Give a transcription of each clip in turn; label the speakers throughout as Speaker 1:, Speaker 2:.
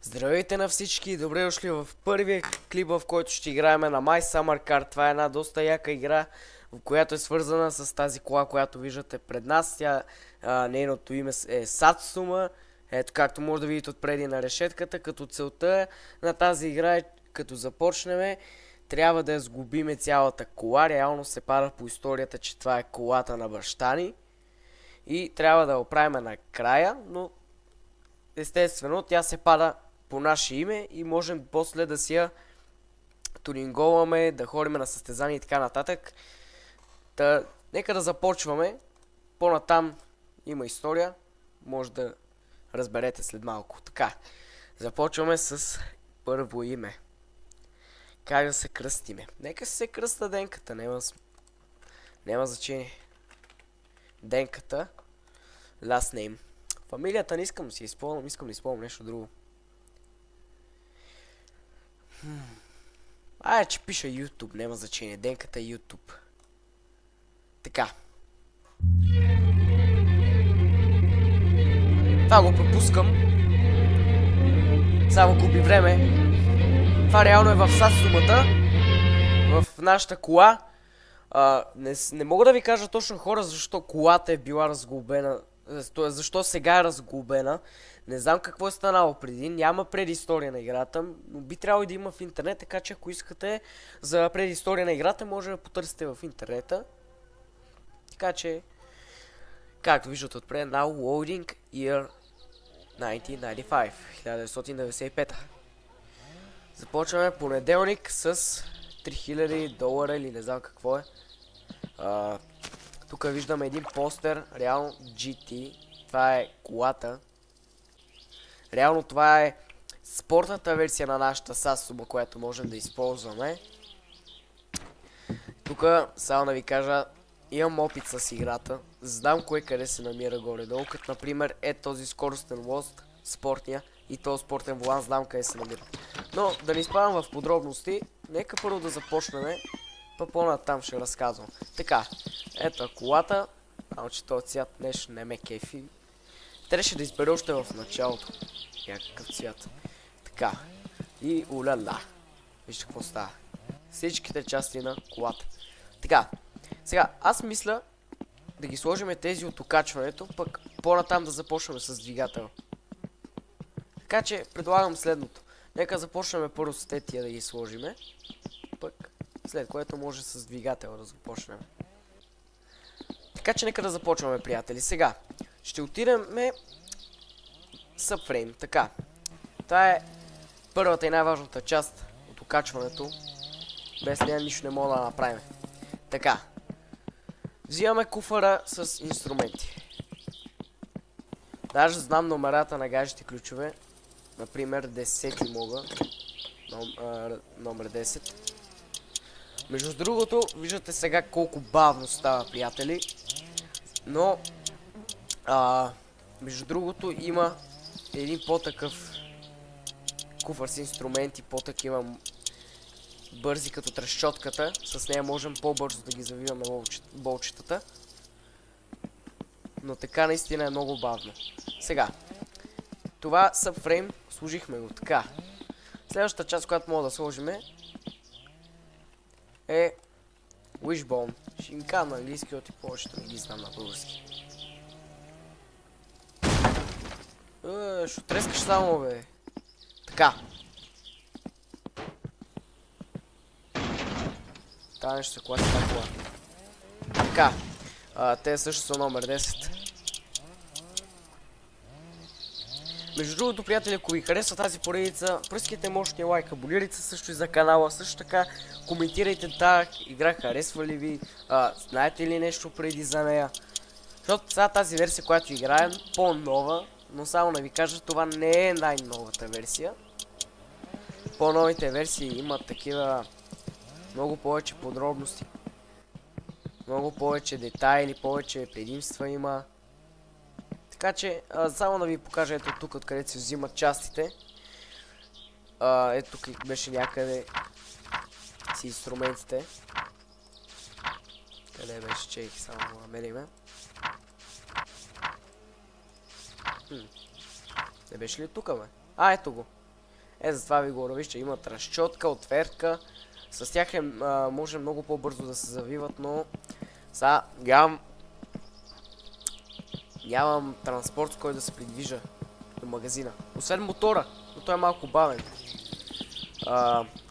Speaker 1: Здравейте на всички, добре дошли в първия клип, в който ще играем на My Summer Car. Това е една доста яка игра, в която е свързана с тази кола, която виждате пред нас. Нейното име е Сацума. Ето както може да видите отпреди на решетката, като целта на тази игра е, като започнем, трябва да я сгубиме цялата кола. Реално се пада по историята, че това е колата на баща ни. И трябва да я оправим накрая, но естествено тя се пада по наше име и можем после да си я тунинговаме, да ходим на състезания и така нататък. Нека да започваме. По-натам има история, може да разберете след малко. Така, започваме с първо име. Как да се кръстиме? Нека се кръста Денката, няма значение. Денката, last name. Фамилията не искам да си изпълням, искам да изпълням нещо друго. Че пиша YouTube, няма значение. Денката е YouTube. Така. Това го пропускам. Само губи време. Това реално е в Сацумата. В нашата кола. Не мога да ви кажа точно, хора, защо колата е била разглобена. Защо сега е разглобена. Не знам какво е станало преди. Няма предистория на играта, но би трябвало и да има в интернет, така че ако искате за предистория на играта, може да потърсите в интернета. Така че, както виждате отпред, now loading year 1995, 1995. Започваме понеделник с $3000 или не знам какво е. Тук виждаме един постер, реално GT, това е колата. Реално това е спортната версия на нашата Сацума, която можем да използваме. Тук, само да ви кажа, имам опит с играта. Знам кое къде се намира горе-долу, като например е този скоростен лост, спортния, и този спортен волан, знам къде се намира. Но да не изпадам в подробности, нека първо да започнем, по-натам ще разказвам. Така, ето колата, само че този цвят нещо не ме кефи. Трябваше да избере още в началото някакъв цвят. Така, и уляла. Вижте какво става. Всичките части на колата. Така, сега аз мисля да ги сложим тези от окачването, пък по-натам да започнем с двигател. Така че предлагам следното. Нека започнем първо с тия да ги сложиме, пък след което може с двигател да започнем. Така че нека да започваме, приятели. Сега ще отидем Subframe. Така, това е първата и най-важната част от окачването. Без нея нищо не мога да направим. Така, взимаме куфара с инструменти. Даже знам номерата на гаджети ключове. Например 10 мога. Номер 10. Между другото, виждате сега колко бавно става, приятели. Но между другото има един по-такъв куфар с инструменти, по-такива бързи като трещотката. С нея можем по-бързо да ги завиваме болчетата. Но така наистина е много бавно. Сега, това Subframe, сложихме го така. Следващата част, която мога да сложим е Wishbone. Ще им кажа на английски, от и повечето не ги знам на български. Ще трескаш само, бе. Така. Това нещо се клати тази кола. Така. Те също са номер 10. Между другото, приятели, ако ви харесва тази поредица, пръскайте мощния лайк, абонирайте се също и за канала. Също така, коментирайте тази игра, харесва ли ви, знаете ли нещо преди за нея. Защото сега тази версия, която играем, по-нова, но само да ви кажа, това не е най-новата версия. По-новите версии имат такива много повече подробности, много повече детайли, повече предимства има. Така че, само да ви покажа ето тук, откъдето се взимат частите. Ето тук беше някъде с инструментите. Къде беше, чейки, само да намериме. Не беше ли тук, бе? Ето го. Затова ви го вижте, имат разчотка, отвертка. С тях може много по-бързо да се завиват, но сега нямам транспорт, с който да се придвижа до магазина. Освен мотора, но той е малко бавен.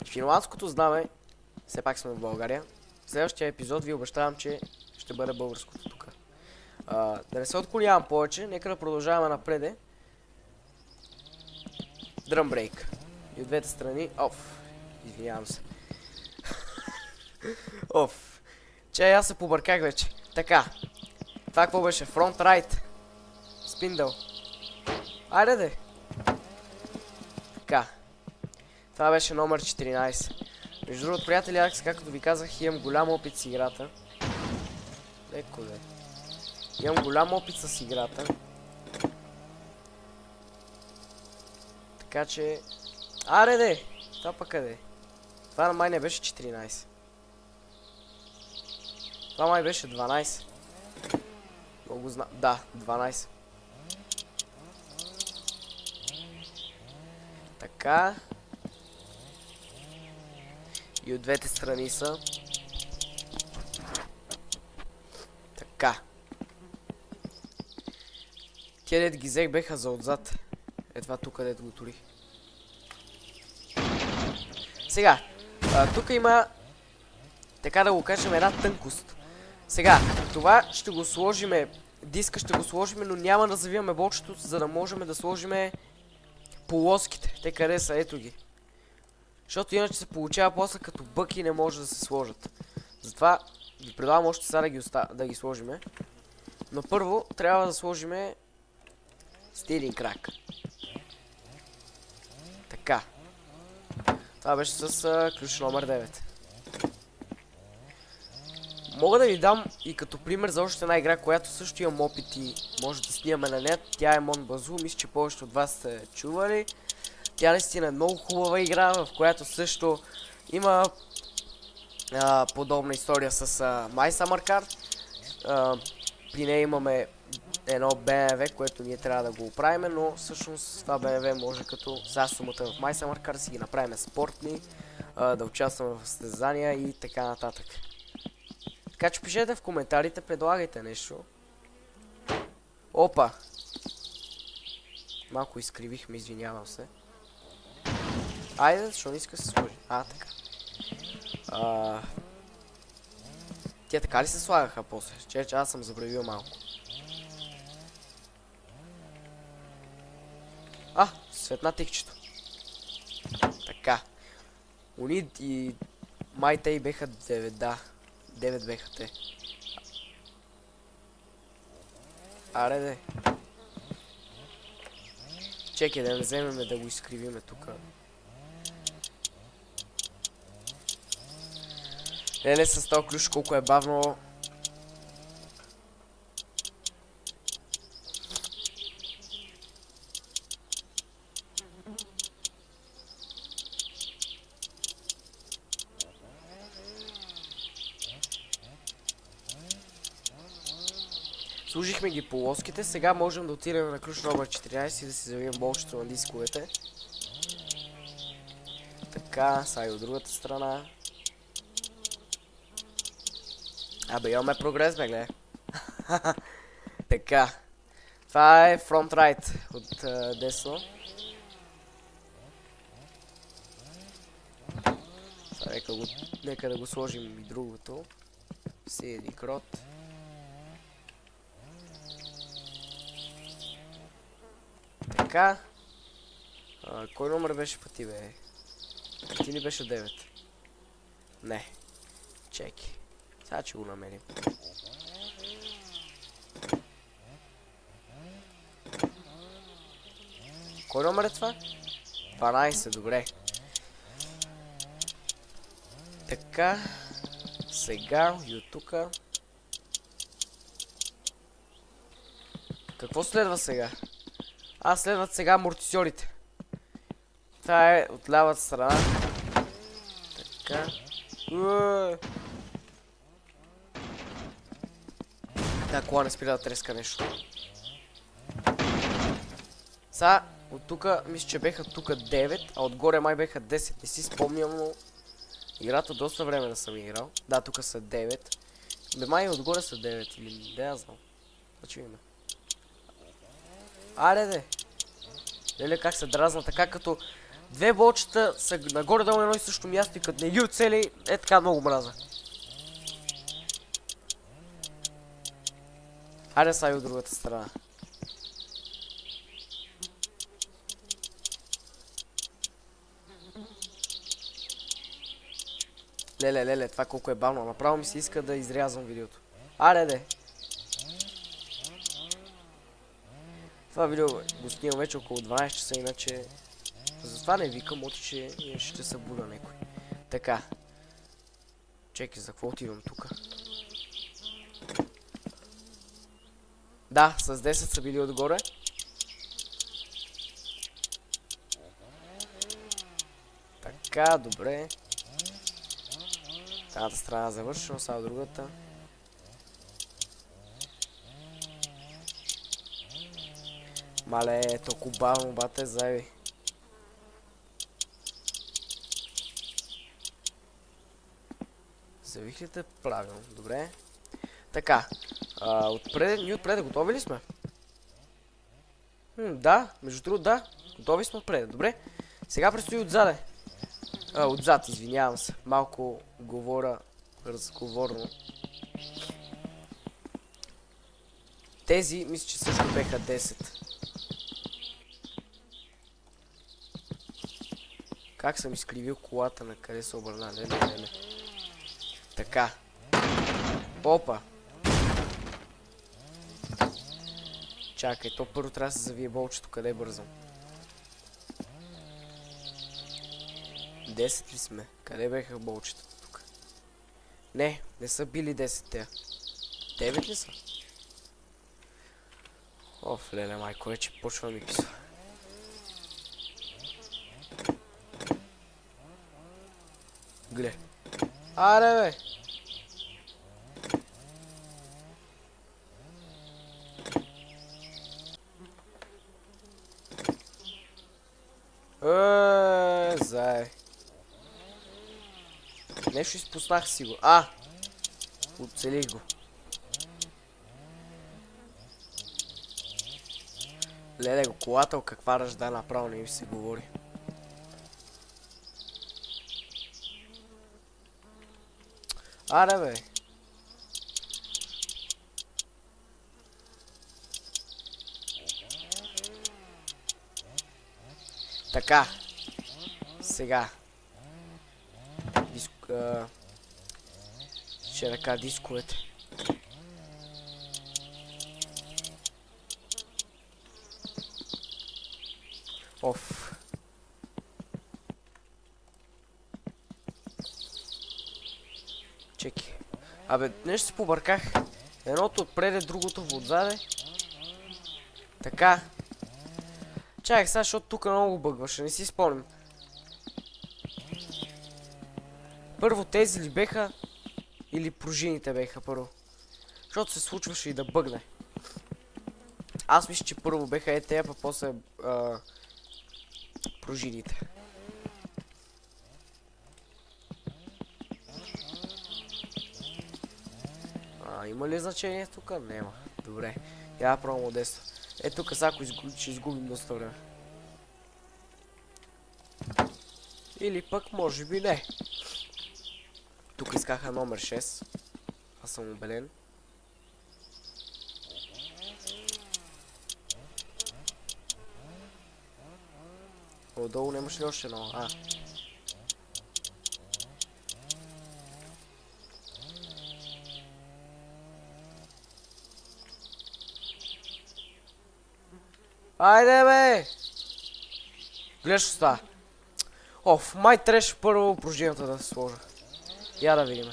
Speaker 1: Финландското знаме, все пак сме в България. В следващия епизод ви обещавам, че ще бъде българското тук. Да не се отклонявам повече, нека да продължаваме напреде. Дръм брейк. И от двете страни. Извинявам се. Аз се побърках вече. Така. Това какво беше? Фронт райт. Спиндъл. Айде де. Така. Това беше номер 14. Между другото, приятели, аз, както ви казах, имам голям опит с играта. Леко де. Имам голям опит с играта. Така че... Аре де! Това пък къде? Това на май не беше 14. Това май беше 12. Много знам. Да, 12. Така. И от двете страни са. Така. Тия дет ги взех беха за отзад. Това тук където го турих. Сега. Тук има, така да го кажем, една тънкост. Сега, това ще го сложиме, диска ще го сложиме, но няма да завиваме болчето, за да можем да сложиме полоските. Те къде са? Ето ги. Защото иначе се получава после като бък и не може да се сложат. Затова ви предлагам още сега да ги сложиме. Но първо трябва да сложиме стилин крак. Така. Това беше с ключ номер 9. Мога да ви дам и като пример за още една игра, която също имам опит и може да снимаме на нея. Тя е Mon Bazoo, мисля, че повечето от вас сте чували. Тя наистина е много хубава игра, в която също има подобна история с My Summer Car. При нея имаме едно BMW, което ние трябва да го оправим, но всъщност това BMW може като засумата в My Summer Car си ги направим спортни, да участваме в състезания и така нататък. Така че пишете в коментарите, предлагайте нещо. Опа! Малко изкривихме, извинявам се. Айде, защо не иска да се сложи? Така. Тя така ли се слагаха после? Че аз съм забравил малко. Светна тикчето. Така. Уни и май те и беха 9, да. 9 беха те. Аре де. Чекай да не вземеме да го изкривиме тук. Не с този ключ колко е бавно. Служихме ги полоските, сега можем да отидем на ключ номер 14 и да си завием болчето на дисковете. Така, сега и от другата страна. Имаме прогрес, бе, гледай. Така. Това е front right от десно. Нека да го сложим и другото. CD крот. Така. Кой номер беше пъти, бе? Ти ли беше 9? Не. Чеки. Сега че го намерим. Кой номер е това? 12, добре. Така. Сега и от тука. Какво следва сега? Следват сега амортисьорите. Това е от лявата страна. Така. Кола не спира да треска нещо. Сега От тук, мисля, че беха тук 9, а отгоре май беха 10. Не си спомням, но играта доста време да съм играл. Да, тук са 9. Бе, май отгоре са 9 или да я знам. Значи има. Аре, де. Леле, как се дразна, така като две болчета са нагоре-долу на едно и също място и като не ги оцели, е така много мраза. Айде са и от другата страна. Леле, това колко е бавно. Направо ми се иска да изрязвам видеото. Аре, де. Това видео го снимам вече около 12 часа, иначе затова не викам, че ще се буда някой. Така. Чекай, за какво отивам тук? Да, с 10 са били отгоре. Така, добре. Едната страна завършена, сега другата. Мале, толкова бавно, бате, заеби. Завихлите правилно, добре. Така, ние отпред готови ли сме? Да, между другото да, готови сме отпред, добре. Сега предстои отзаде. Отзад, извинявам се, малко говоря разговорно. Тези, мисля, че също беха 10. Как съм изкривил колата, на къде се обърна, не. Така. Опа. Чакай, то първо трябва да се завие болчето, къде бързам. 10 ли сме? Къде беха болчетата тук? Не са били 10 те. 9 ли са? Оф, леле майко, вече почва ми писва. Гле. Аре, бе! Зае. Нещо изпуснах си го. Оцелих го. Леле го, колата, каква ръжда направо, не ми се говори. Аре, бе. Така. Сега. Ще ръка дисковете. Оф. Чеки. Абе, нещо се побърках. Едното отпреде, другото отзаде. Така. Чакай сега, защото тук много бъгваше, не си спомням. Първо тези ли беха? Или пружините беха първо? Защото се случваше и да бъгне. Аз мисля, че първо беха етея, па после пружините. Има ли значение тук? Нема. Добре. Я да пробвам от десно. Тук сега ще изгубим доста време. Или пък може би не. Тук искаха номер 6. Аз съм убеден. Отдолу нямаш ли още едно? Айде, бе! Гледаш що става? Оф, май трябваше първо пружината да се сложа. Я да видим.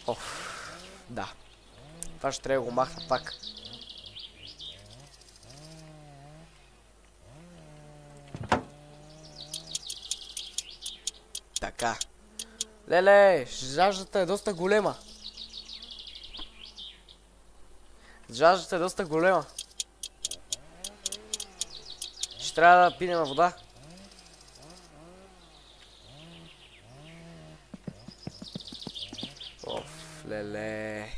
Speaker 1: Оф, да. Това ще трябва да го махна пак. Така. Леле, жаждата е доста голема. Жаждата е доста голема. трябва да пинем вода. Оф, леле.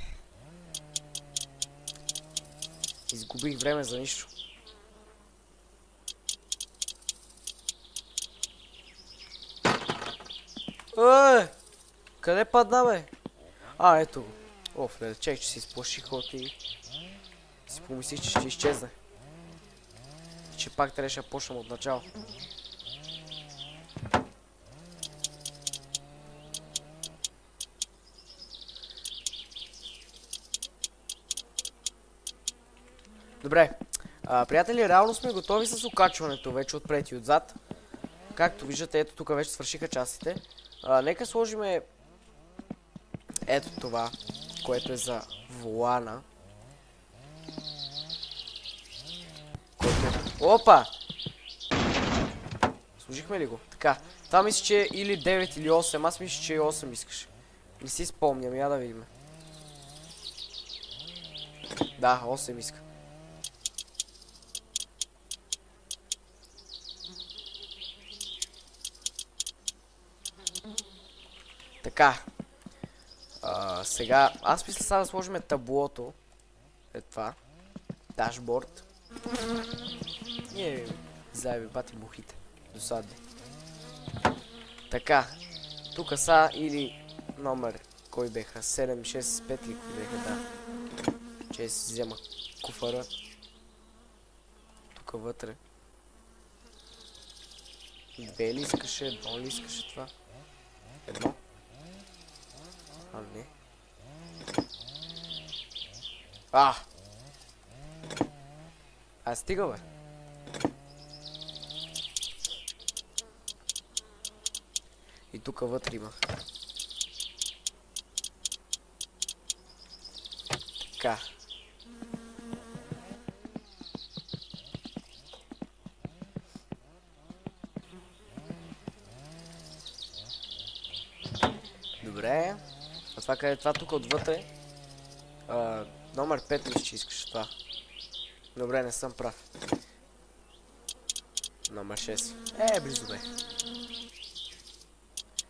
Speaker 1: Изгубих време за нищо. Къде падна, бе? Ето го. Оф, леле, чех, че си изплаших от и си помислих, че ще изчезне. Че пак трябваше да почнем от начало. Добре, приятели, реално сме готови с окачването вече отпред и отзад. Както виждате, ето тук вече свършиха частите. Нека сложиме ето това, което е за волана. Опа! Сложихме ли го? Така, това мисля, че е или 9 или 8, аз мисля, че и 8 искаш. Не си спомням, я да видим. Да, 8 иска. Така. Сега, аз мисля сега да сложим таблото. Е това. Дашборд. Заеби бати мухите. Досадни. Така. Тук са или номер. Кой беха? 7, 6, 5 ли кой беха? Да. Че си взема куфара. Тук вътре. 2 ли искаше? 1 ли искаше това? 1. Не. Стига, бе. И тук вътре има. Така. Добре. А това къде е това тук отвътре? Номер 5 мисля, че искаш това. Добре, не съм прав. Номер 6. Близо бе.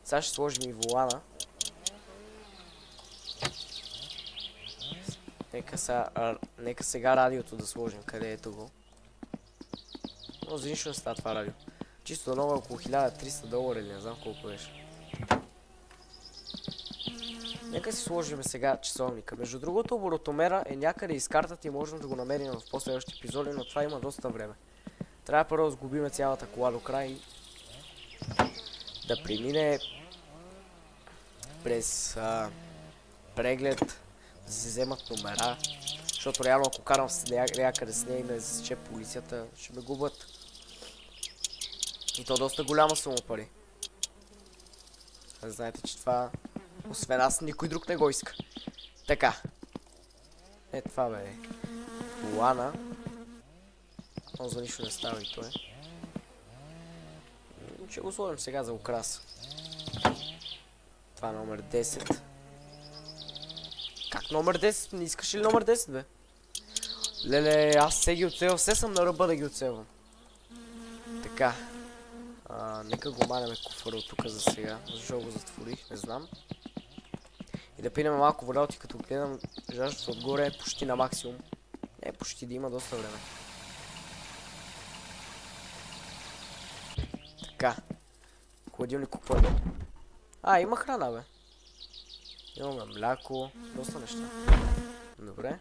Speaker 1: Сега ще сложим и волана. Нека сега радиото да сложим. Къде ето го? Но за нищо не става това радио. Чисто ново е около $1300 или не знам колко беше. Нека си сложим сега часовника. Между другото, оборотомера е някъде из картата и можем да го намерим в последващи епизоди, но това има доста време. Трябва първо да сгубим цялата кола до край и да премине през преглед, да се вземат номера, защото реално ако карам някъде с нея и ме засече полицията, ще ме губят. И то доста голяма сума пари. Знаете, че това, освен аз, никой друг не го иска. Така. Това бе. Лана. Но за нищо не става и той. Ще го сложим сега за украса. Това е номер 10. Как номер 10? Не искаш ли номер 10, бе? Леле, аз се ги оцелвам. Все съм на ръба да ги оцелвам. Така. Нека го манеме куфара от тук за сега. Защо го затворих, не знам. И да пинем малко вода, и като гледам жаждата отгоре е почти на максимум. Не, почти да има доста време. Така. Хладилник какво е? Има храна, бе. Имаме мляко, доста неща. Добре.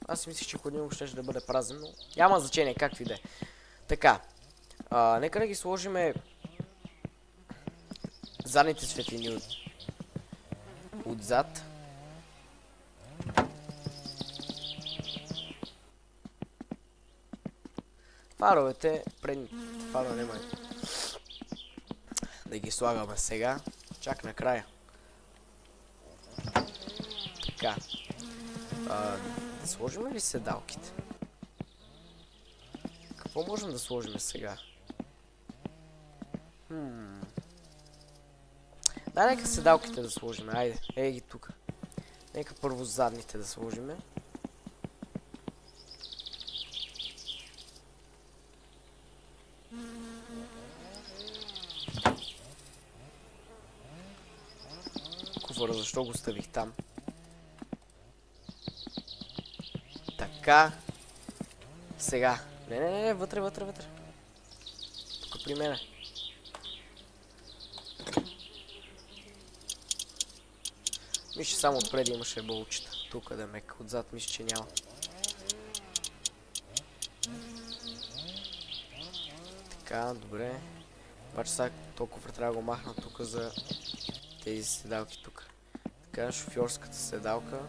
Speaker 1: Аз си мислих, че хладилник ще да бъде празен, но няма значение, както и да е. Така. Нека да ги сложиме задните светлини отзад. Фаровете, предните фарове няма да ги слагаме сега, чак накрая. Така. Да сложим ли седалките? Какво можем да сложим сега? Да, нека седалките да сложим. Айде, ги тук. Нека първо задните да сложим. куфара, защо го ставих там. Така. Сега. Не, вътре. Тук при мене. Мисля, само отпреди имаше болчета. Тук да мека. Отзад мисля, че няма. Така, добре. Обаче сега толкова трябва да го махна тук за тези седалки тук. Така, шофьорската седалка.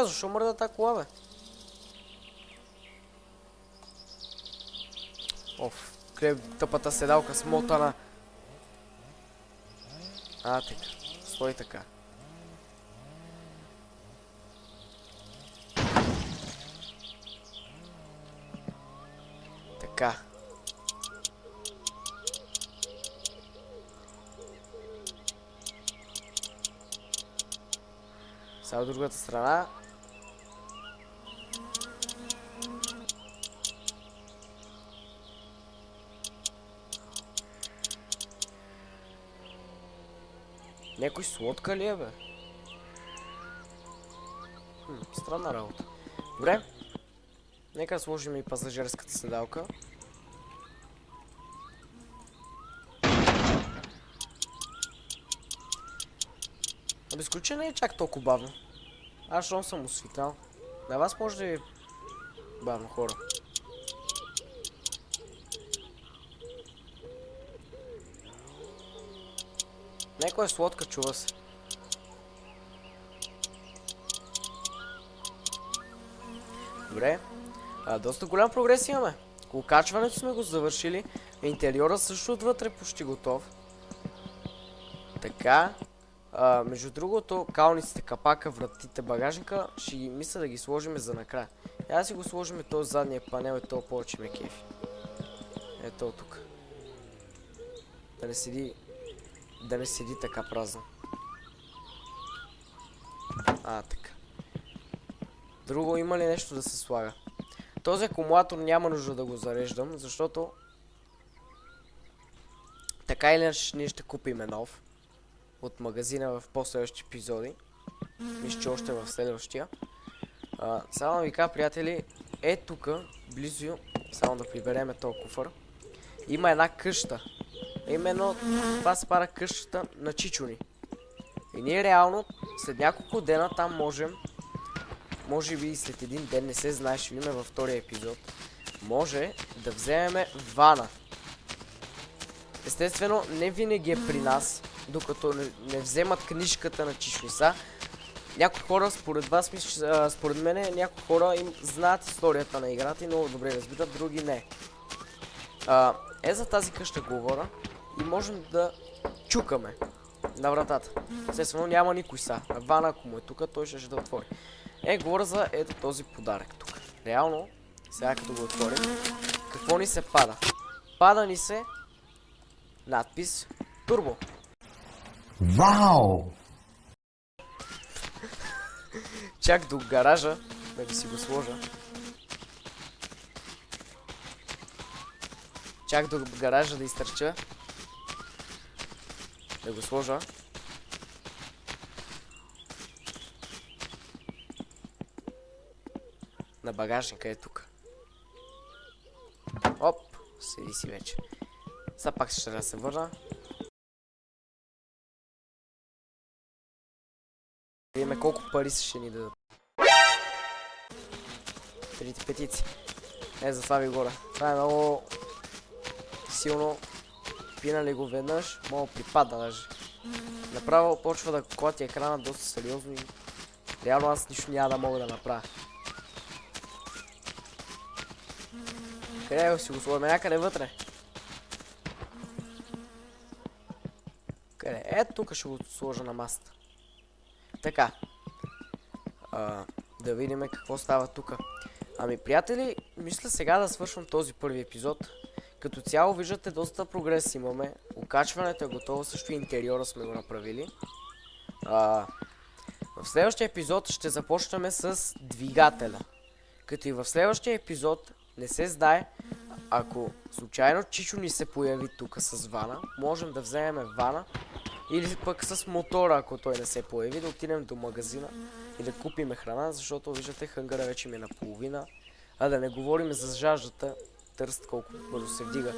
Speaker 1: Защо мърда тази кола, бе? Оф, къде тъпата седалка смотана. Така, стой така. Така. Сега от другата страна. Някой слотка ли е, бе? Странна работа. Добре. Нека сложим и пасажирската седалка. Безключение не е чак толкова бавно. Аз щом съм усвикнал. На вас може да е бавно, хора. Некоя е слотка, чува се. Добре. Доста голям прогрес имаме. Окачването сме го завършили. Интериора също отвътре почти готов. Така. Между другото, калниците, капака, вратите, багажника, ще ги мисля да ги сложим за накрая. Я си го сложим този задния панел и то повече ме кефи. Ето тук. Да не седи така празно. Така. Друго има ли нещо да се слага? Този акумулатор няма нужда да го зареждам, защото така или иначе ние ще купим нов от магазина в последващи епизоди. Мисля, че още в следващия. Само ви кажа, приятели, тук, близо, само да прибереме този куфър, има една къща. Именно това се пара къщата на Чичуни. И ние реално след няколко дена там можем, може би и след един ден, не се знае, ще видим във втория епизод, може да вземем вана. Естествено, не винаги е при нас, докато не вземат книжката на Чичуниса. Някои хора, според вас, според мен, някои хора им знаят историята на играта и много добре разбират, други не. За тази къща говоря и можем да чукаме на вратата. Естествено, няма никой са. Вана, ако му е тук, той ще да отвори. Говоря за ето този подарък тук. Реално, сега като го отворим, какво ни се пада? Пада ни се надпис Турбо.
Speaker 2: Вау!
Speaker 1: Чак до гаража, да си го сложа. Чак до гаража да изтърча. Да го сложа. На багажника е тук. Оп, седи си вече. Сега пак ще да се върна. Видиме колко пари ще ни дадат. Трите петици. Затова ви горе. Това е много силно. Пинали го веднъж, мога припада даже. Направо почва да клати екрана доста сериозно и реално аз нищо няма да мога да направя. Къде го си го сложим? Някъде вътре. Къде? Ето тук ще го сложа на масата. Така. Да видим какво става тук. Приятели, мисля сега да свършвам този първи епизод. Като цяло виждате доста прогрес имаме. Окачването е готово, също и интериора сме го направили. В следващия епизод ще започнем с двигателя. Като и в следващия епизод не се знае, ако случайно Чичо ни се появи тук с вана, можем да вземем вана или пък с мотора, ако той не се появи, да отидем до магазина и да купим храна, защото виждате, хънгъра вече ми е наполовина. А да не говорим за жаждата, търст колко бързо се вдига.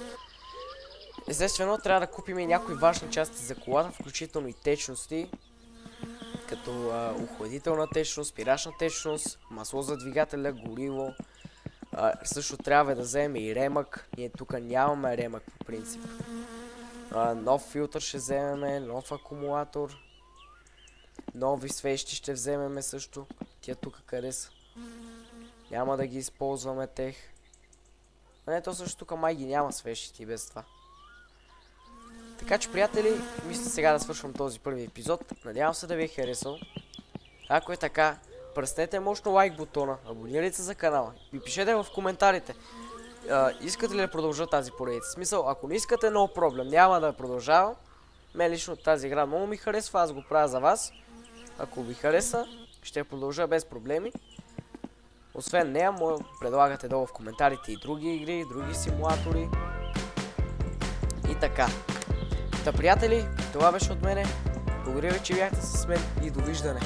Speaker 1: Естествено, трябва да купим и някои важни части за колата, включително и течности, като охладителна течност, спирачна течност, масло за двигателя, гориво. Също трябва да вземем и ремък. Ние тук нямаме ремък по принцип. Нов филтър ще вземем, нов акумулатор. Нови свещи ще вземем също. Тия тук къде са? Няма да ги използваме тех. Не, то също тук май ги няма свещи без това. Така че, приятели, мисля сега да свършвам този първи епизод. Надявам се да ви е харесал. Ако е така, пръснете мощно лайк бутона, абонирайте се за канала и пишете в коментарите. Искате ли да продължа тази поредица? Смисъл, ако не искате, no проблем, няма да продължавам. Мен лично тази игра много ми харесва, аз го правя за вас. Ако ви хареса, ще продължа без проблеми. Освен нея, предлагате долу в коментарите и други игри, други симулатори. И така. Та, приятели, това беше от мене. Благодаря ви, че бяхте с мен и довиждане.